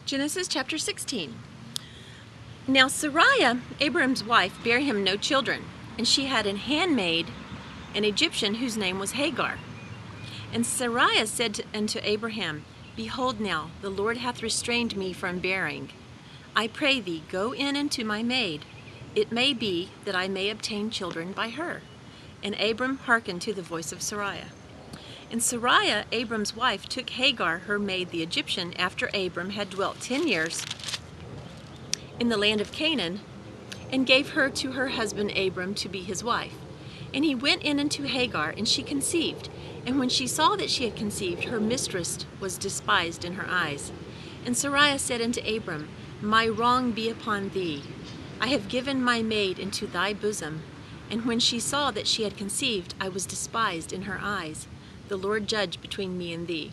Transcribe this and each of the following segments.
Genesis chapter 16. Now Sarai, Abram's wife, bare him no children, and she had an handmaid, an Egyptian, whose name was Hagar. And Sarai said unto Abraham, Behold now, the Lord hath restrained me from bearing. I pray thee, go in unto my maid. It may be that I may obtain children by her. And Abram hearkened to the voice of Sarai. And Sarai, Abram's wife, took Hagar, her maid, the Egyptian, after Abram had dwelt 10 years in the land of Canaan, and gave her to her husband Abram to be his wife. And he went in unto Hagar, and she conceived. And when she saw that she had conceived, her mistress was despised in her eyes. And Sarai said unto Abram, My wrong be upon thee. I have given my maid into thy bosom. And when she saw that she had conceived, I was despised in her eyes. The Lord judge between me and thee.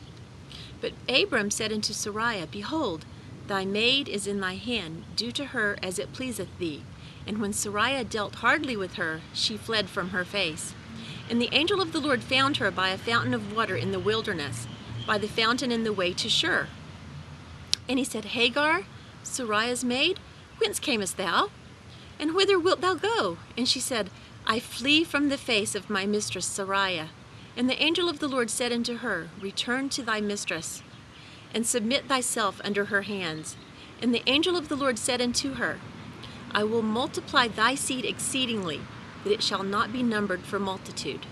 But Abram said unto Sarai, Behold, thy maid is in thy hand, do to her as it pleaseth thee. And when Sarai dealt hardly with her, she fled from her face. And the angel of the Lord found her by a fountain of water in the wilderness, by the fountain in the way to Shur. And he said, Hagar, Sarai's maid, whence camest thou? And whither wilt thou go? And she said, I flee from the face of my mistress Sarai. And the angel of the Lord said unto her, Return to thy mistress, and submit thyself under her hands. And the angel of the Lord said unto her, I will multiply thy seed exceedingly, that it shall not be numbered for multitude.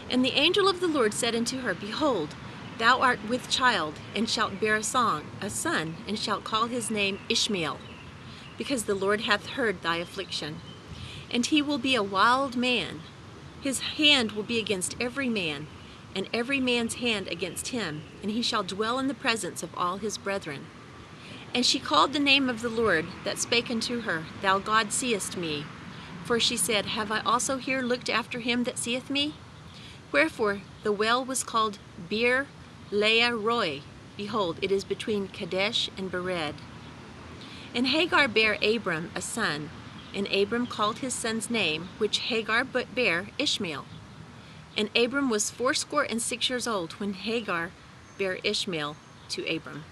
And the angel of the Lord said unto her, Behold, thou art with child, and shalt bear a son, and shalt call his name Ishmael, because the Lord hath heard thy affliction. And he will be a wild man. His hand will be against every man, and every man's hand against him, and he shall dwell in the presence of all his brethren. And she called the name of the Lord that spake unto her, Thou God seest me. For she said, Have I also here looked after him that seeth me? Wherefore the well was called Beer Leah Roi. Behold, it is between Kadesh and Bered. And Hagar bare Abram a son, and Abram called his son's name, which Hagar bare, Ishmael. And Abram was 86 years old when Hagar bare Ishmael to Abram.